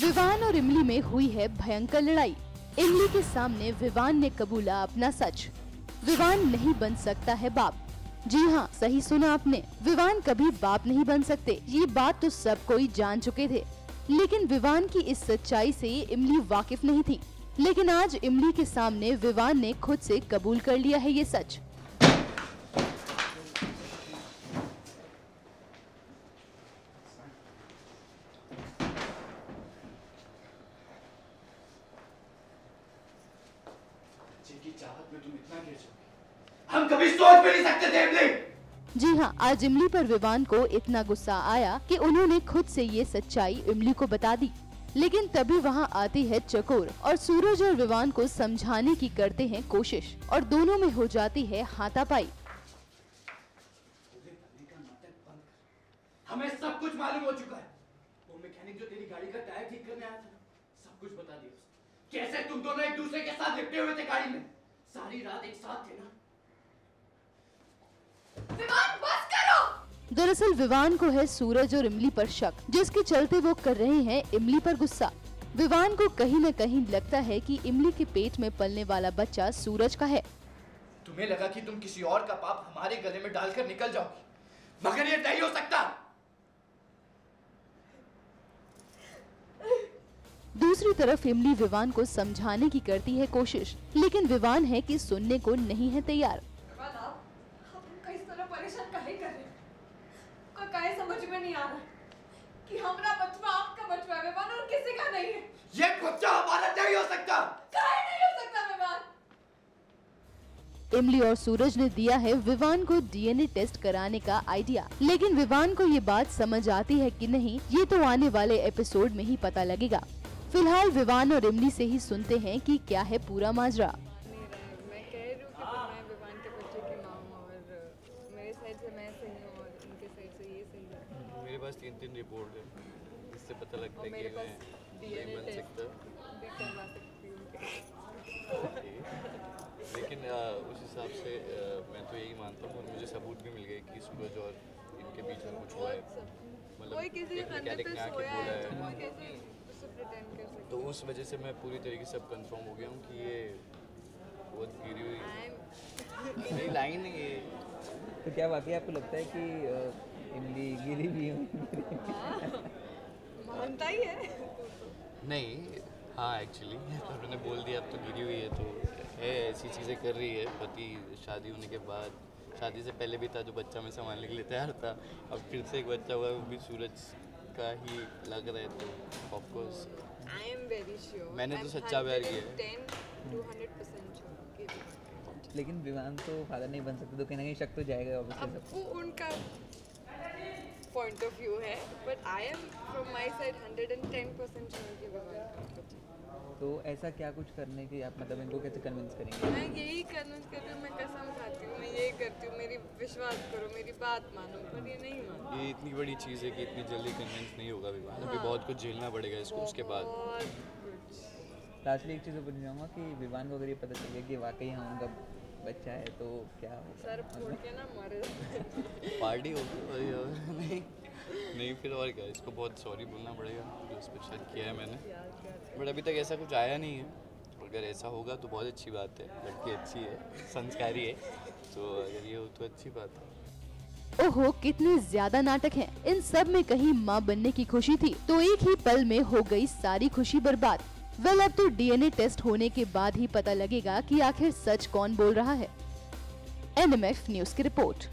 विवान और इमली में हुई है भयंकर लड़ाई। इमली के सामने विवान ने कबूला अपना सच। विवान नहीं बन सकता है बाप। जी हाँ, सही सुना आपने, विवान कभी बाप नहीं बन सकते। ये बात तो सब कोई जान चुके थे, लेकिन विवान की इस सच्चाई से इमली वाकिफ नहीं थी। लेकिन आज इमली के सामने विवान ने खुद से कबूल कर लिया है ये सच। जिनकी चाहत में तुम इतना गिर जाओगे, हम कभी सोच भी नहीं सकते थे इमली। जी हाँ, आज इमली पर विवान को इतना गुस्सा आया कि उन्होंने खुद से ये सच्चाई इमली को बता दी। लेकिन तभी वहाँ आती है चकोर और सूरज और विवान को समझाने की करते हैं कोशिश और दोनों में हो जाती है हाथापाई। हमें सब कुछ मालूम हो चुका है। वो मैकेनिक जो तेरी गाड़ी का टायर ठीक करने आया था, सब कुछ बता दिया उसने। कैसे तुम दोनों एक दूसरे के साथ लिपटे हुए थे गाड़ी में, सारी रात एक साथ थे ना। विवान बस करो। दरअसल विवान को है सूरज और इमली पर शक, जिसके चलते वो कर रहे हैं इमली पर गुस्सा। विवान को कहीं न कहीं लगता है कि इमली के पेट में पलने वाला बच्चा सूरज का है। तुम्हें लगा कि तुम किसी और का पाप हमारे गले में डालकर निकल जाओगी, मगर ये नहीं हो सकता। दूसरी तरफ इमली विवान को समझाने की करती है कोशिश, लेकिन विवान है कि सुनने को नहीं है तैयार। परेशान काहे कर रहे हैं? को काहे समझ में नहीं आ रहा कि हमारा बचवा आपका बचवा है विवान, और किसी का नहीं है। ये बच्चा हमारा नहीं हो सकता। काहे नहीं हो सकता विवान? इमली और सूरज ने दिया है विवान को डीएनए टेस्ट कराने का आइडिया, लेकिन विवान को ये बात समझ आती है कि नहीं, ये तो आने वाले एपिसोड में ही पता लगेगा। फिलहाल विवान और इमली से ही सुनते हैं कि क्या है पूरा माजरा। मैं कह रही हूँ कि मैं विवान के बच्चे की माँ हूँ और मेरे साइड से मैं सही हूँ और उनके साइड से ये सही है। मेरे पास 3 रिपोर्ट है, इससे पता लगता है कि मैं नहीं बन सकता भी करवा सकती हूँ। लेकिन उस हिसाब से मैं तो यही मानता हूँ और मुझे सबूत भी मिल गए कि सूरज और इनके बीच में कुछ हुआ है। कोई किसी एक मैकेनिक ने आके बोला है, तो उस वजह से मैं पूरी तरीके से अब कंफर्म हो गया हूँ कि ये बहुत गिरी हुई नहीं लाइन है ये। तो क्या वाकई आपको लगता है कि इमली गिरी भी हुई? मानता ही है? नहीं, हाँ एक्चुअली तो उन्होंने बोल दिया अब तो गिरी हुई है, तो है ऐसी चीज़ें कर रही है। पति शादी होने के बाद, शादी से पहले भी था जो बच्चा मैं संभालने के लिए तैयार था, अब फिर से एक बच्चा हुआ, वो भी सूरज का ही लग रहा है, तो of course I am very sure. मैंने तो सच्चा प्यार किया है। 10 to 100% sure। लेकिन विवान तो फादर नहीं बन सकते, तो कहीं ना कहीं शक तो जाएगा अब ऑब्वियसली। वो उनका पॉइंट ऑफ व्यू है, but I am from my side 110% sure कि विवान का बच्चा। तो ऐसा क्या कुछ करने की आप मतलब इनको कैसे कन्विंस करेंगे? मैं यही कन्विंस करती हूँ, मैं कसम खाती हूँ, मैं यही करती हूँ, मेरी विश्वास करो, मेरी बात मानो, पर ये नहीं मानो। ये इतनी बड़ी चीज़ है कि इतनी जल्दी कन्विंस नहीं होगा विवान, अभी बहुत कुछ झेलना पड़ेगा इसको उसके बाद। बहुत कुछ। लास्टली एक चीज़ पूछना चाहूँगा कि विवान को अगर ये पता चल गया कि वाकई हाँ उनका बच्चा है, तो क्या होगा? सर फोड़ के ना मरे। पार्टी होगी और नहीं फिर और क्या, इसको बहुत सॉरी बोलना पड़ेगा जो इस पर शक किया है मैंने, बट अभी तक ऐसा कुछ आया नहीं है। अगर ऐसा होगा तो बहुत अच्छी बात है, लड़की अच्छी है, संस्कारी है, तो अगर ये हो तो अच्छी बात है। ओहो, कितने ज्यादा नाटक हैं। इन सब में कहीं माँ बनने की खुशी थी तो एक ही पल में हो गई सारी खुशी बर्बाद। वेल, अब तो डीएनए टेस्ट होने के बाद ही पता लगेगा कि आखिर सच कौन बोल रहा है। एनएमएफ न्यूज की रिपोर्ट।